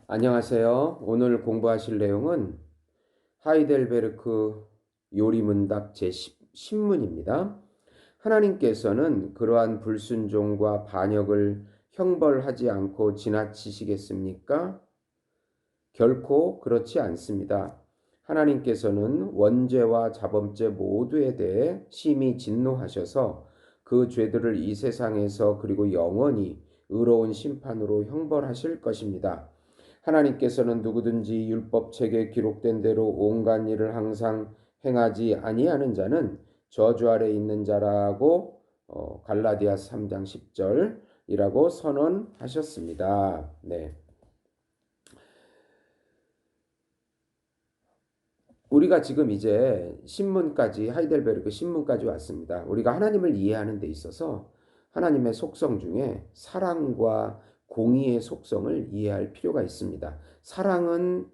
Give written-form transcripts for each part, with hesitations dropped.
안녕하세요. 오늘 공부하실 내용은 하이델베르크 요리문답 제10문입니다. 하나님께서는 그러한 불순종과 반역을 형벌하지 않고 지나치시겠습니까? 결코 그렇지 않습니다. 하나님께서는 원죄와 자범죄 모두에 대해 심히 진노하셔서 그 죄들을 이 세상에서 그리고 영원히 의로운 심판으로 형벌하실 것입니다. 하나님께서는 누구든지 율법책에 기록된 대로 온갖 일을 항상 행하지 아니하는 자는 저주 아래 있는 자라고 갈라디아 3장 10절이라고 선언하셨습니다. 네. 우리가 지금 이제 신문까지 하이델베르크 신문까지 왔습니다. 우리가 하나님을 이해하는 데 있어서 하나님의 속성 중에 사랑과 공의의 속성을 이해할 필요가 있습니다. 사랑은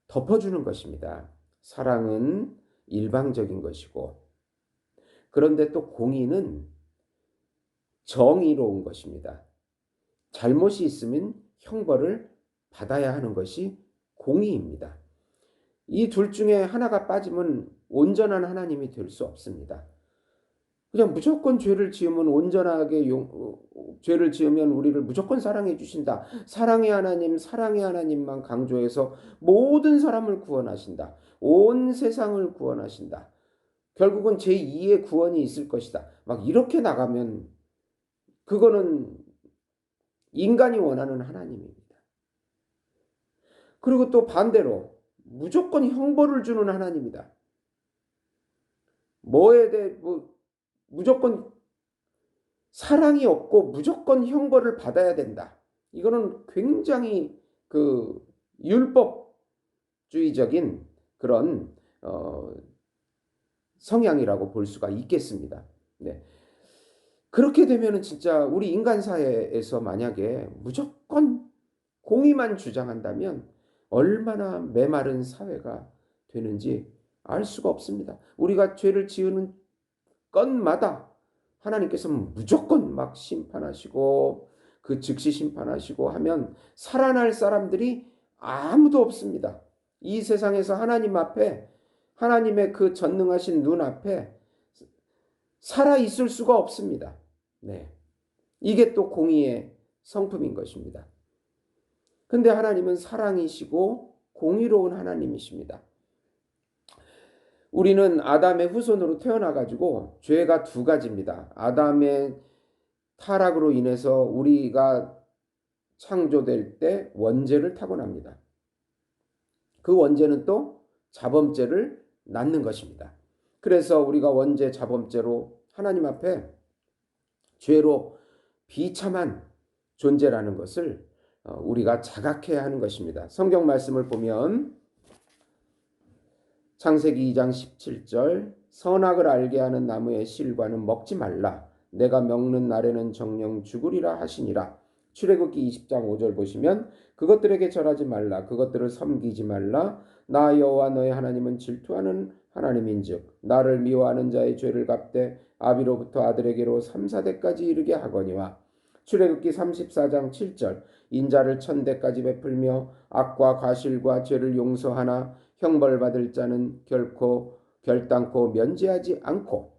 덮어주는 것입니다. 사랑은 일방적인 것이고, 그런데 또 공의는 정의로운 것입니다. 잘못이 있으면 형벌을 받아야 하는 것이 공의입니다. 이 둘 중에 하나가 빠지면 온전한 하나님이 될 수 없습니다. 그냥 무조건 죄를 지으면 죄를 지으면 우리를 무조건 사랑해 주신다. 사랑의 하나님만 강조해서 모든 사람을 구원하신다. 온 세상을 구원하신다. 결국은 제2의 구원이 있을 것이다. 막 이렇게 나가면 그거는 인간이 원하는 하나님입니다. 그리고 또 반대로 무조건 형벌을 주는 하나님이다. 뭐에 대해 무조건 사랑이 없고 무조건 형벌을 받아야 된다. 이거는 굉장히 그 율법주의적인 그런 성향이라고 볼 수가 있겠습니다. 네. 그렇게 되면은 진짜 우리 인간 사회에서 만약에 무조건 공의만 주장한다면 얼마나 메마른 사회가 되는지 알 수가 없습니다. 우리가 죄를 지으는 건마다 하나님께서 무조건 막 심판하시고 그 즉시 심판하시고 하면 살아날 사람들이 아무도 없습니다. 이 세상에서 하나님 앞에 하나님의 그 전능하신 눈 앞에 살아 있을 수가 없습니다. 네. 이게 또 공의의 성품인 것입니다. 근데 하나님은 사랑이시고 공의로운 하나님이십니다. 우리는 아담의 후손으로 태어나가지고 죄가 두 가지입니다. 아담의 타락으로 인해서 우리가 창조될 때 원죄를 타고납니다. 그 원죄는 또 자범죄를 낳는 것입니다. 그래서 우리가 원죄 자범죄로 하나님 앞에 죄로 비참한 존재라는 것을 우리가 자각해야 하는 것입니다. 성경 말씀을 보면 창세기 2장 17절 선악을 알게 하는 나무의 실과는 먹지 말라. 내가 먹는 날에는 정령 죽으리라 하시니라. 출애굽기 20장 5절 보시면 그것들에게 절하지 말라. 그것들을 섬기지 말라. 나 여호와 너의 하나님은 질투하는 하나님인즉 나를 미워하는 자의 죄를 갚되 아비로부터 아들에게로 3, 4대까지 이르게 하거니와. 출애굽기 34장 7절 인자를 1000대까지 베풀며 악과 과실과 죄를 용서하나 형벌받을 자는 결단코 면제하지 않고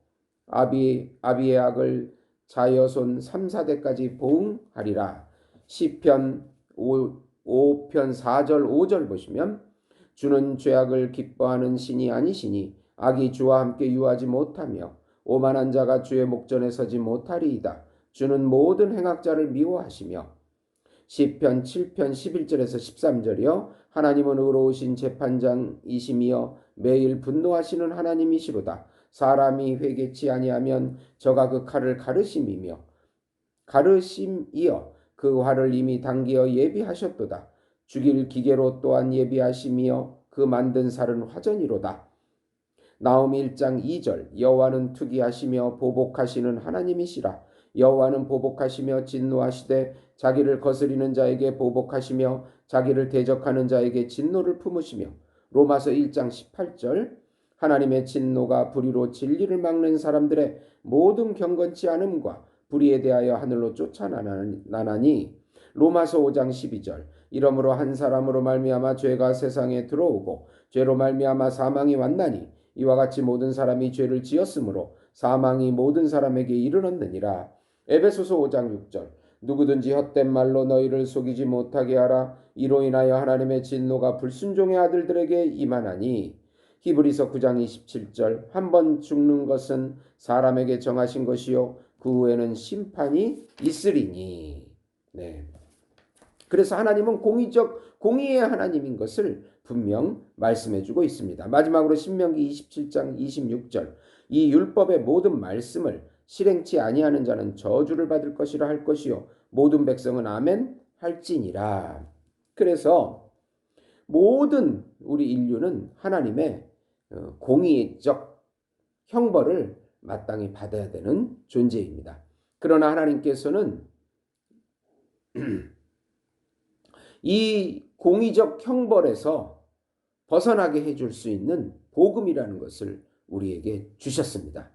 아비의 악을 자여손 3, 4대까지 보응하리라. 시편 5편 4절 5절 보시면 주는 죄악을 기뻐하는 신이 아니시니 악이 주와 함께 유하지 못하며 오만한 자가 주의 목전에 서지 못하리이다. 주는 모든 행악자를 미워하시며 시편 7편 11절에서 13절이요 하나님은 의로우신 재판장이시며 매일 분노하시는 하나님이시로다. 사람이 회개치 아니하면 저가 그 칼을 가르심이여 그 화를 이미 당기어 예비하셨도다. 죽일 기계로 또한 예비하심이여 그 만든 살은 화전이로다. 나홈 1장 2절 여호와는 투기하시며 보복하시는 하나님이시라. 여호와는 보복하시며 진노하시되 자기를 거스리는 자에게 보복하시며 자기를 대적하는 자에게 진노를 품으시며. 로마서 1장 18절 하나님의 진노가 불의로 진리를 막는 사람들의 모든 경건치 않음과 불의에 대하여 하늘로 쫓아나나니 로마서 5장 12절. 이러므로 한 사람으로 말미암아 죄가 세상에 들어오고 죄로 말미암아 사망이 왔나니 이와 같이 모든 사람이 죄를 지었으므로 사망이 모든 사람에게 이르렀느니라. 에베소서 5장 6절. 누구든지 헛된 말로 너희를 속이지 못하게 하라. 이로 인하여 하나님의 진노가 불순종의 아들들에게 임하나니. 히브리서 9장 27절. 한 번 죽는 것은 사람에게 정하신 것이요 그 후에는 심판이 있으리니. 네. 그래서 하나님은 공의의 하나님인 것을 분명 말씀해주고 있습니다. 마지막으로 신명기 27장 26절. 이 율법의 모든 말씀을 실행치 아니하는 자는 저주를 받을 것이라 할 것이요 모든 백성은 아멘 할지니라. 그래서 모든 우리 인류는 하나님의 공의적 형벌을 마땅히 받아야 되는 존재입니다. 그러나 하나님께서는 이 공의적 형벌에서 벗어나게 해줄 수 있는 복음이라는 것을 우리에게 주셨습니다.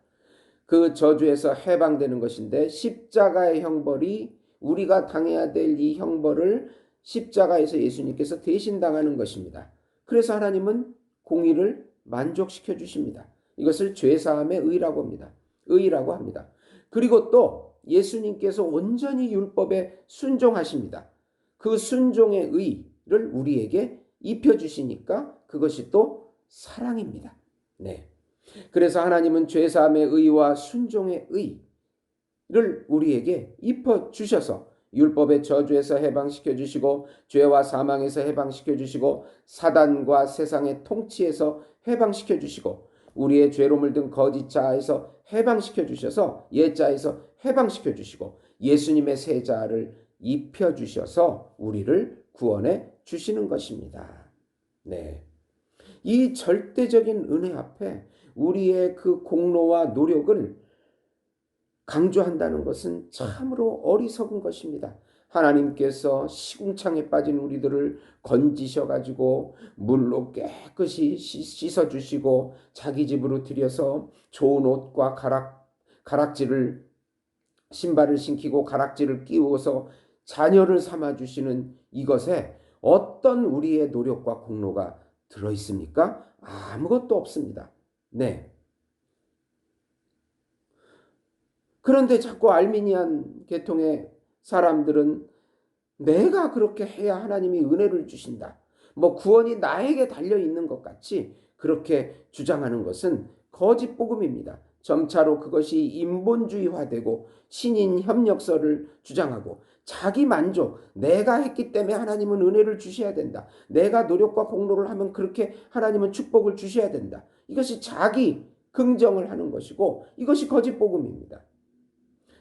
그 저주에서 해방되는 것인데 십자가의 형벌이 우리가 당해야 될 이 형벌을 십자가에서 예수님께서 대신 당하는 것입니다. 그래서 하나님은 공의를 만족시켜 주십니다. 이것을 죄사함의 의라고 합니다. 그리고 또 예수님께서 온전히 율법에 순종하십니다. 그 순종의 의를 우리에게 입혀주시니까 그것이 또 사랑입니다. 네. 그래서 하나님은 죄사함의 의와 순종의 의를 우리에게 입혀주셔서 율법의 저주에서 해방시켜 주시고 죄와 사망에서 해방시켜 주시고 사단과 세상의 통치에서 해방시켜 주시고 우리의 죄로 물든 거짓 자에서 해방시켜 주셔서 옛자에서 해방시켜 주시고 예수님의 새 자를 입혀 주셔서 우리를 구원해 주시는 것입니다. 네. 이 절대적인 은혜 앞에 우리의 그 공로와 노력을 강조한다는 것은 참으로 어리석은 것입니다. 하나님께서 시궁창에 빠진 우리들을 건지셔가지고 물로 깨끗이 씻어주시고 자기 집으로 들여서 좋은 옷과 가락지를 신발을 신기고 가락지를 끼워서 자녀를 삼아주시는 이것에 어떤 우리의 노력과 공로가 들어있습니까? 아무것도 없습니다. 네. 그런데 자꾸 알미니안 계통의 사람들은 내가 그렇게 해야 하나님이 은혜를 주신다. 구원이 나에게 달려있는 것 같이 그렇게 주장하는 것은 거짓 복음입니다. 점차로 그것이 인본주의화되고 신인 협력설을 주장하고 자기 만족, 내가 했기 때문에 하나님은 은혜를 주셔야 된다. 내가 노력과 공로를 하면 그렇게 하나님은 축복을 주셔야 된다. 이것이 자기 긍정을 하는 것이고 이것이 거짓 복음입니다.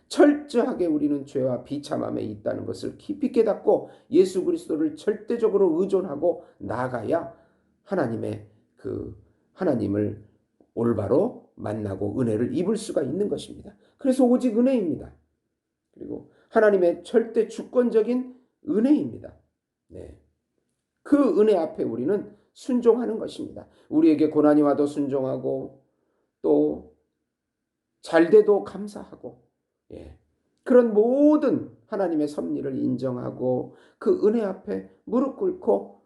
철저하게 우리는 죄와 비참함에 있다는 것을 깊이 깨닫고 예수 그리스도를 절대적으로 의존하고 나아가야 하나님을 올바로 만나고 은혜를 입을 수가 있는 것입니다. 그래서 오직 은혜입니다. 그리고 하나님의 절대 주권적인 은혜입니다. 네. 그 은혜 앞에 우리는 순종하는 것입니다. 우리에게 고난이 와도 순종하고 또 잘돼도 감사하고 그런 모든 하나님의 섭리를 인정하고 그 은혜 앞에 무릎 꿇고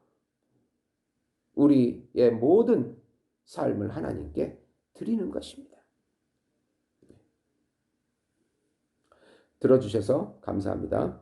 우리의 모든 삶을 하나님께 드리는 것입니다. 들어주셔서 감사합니다.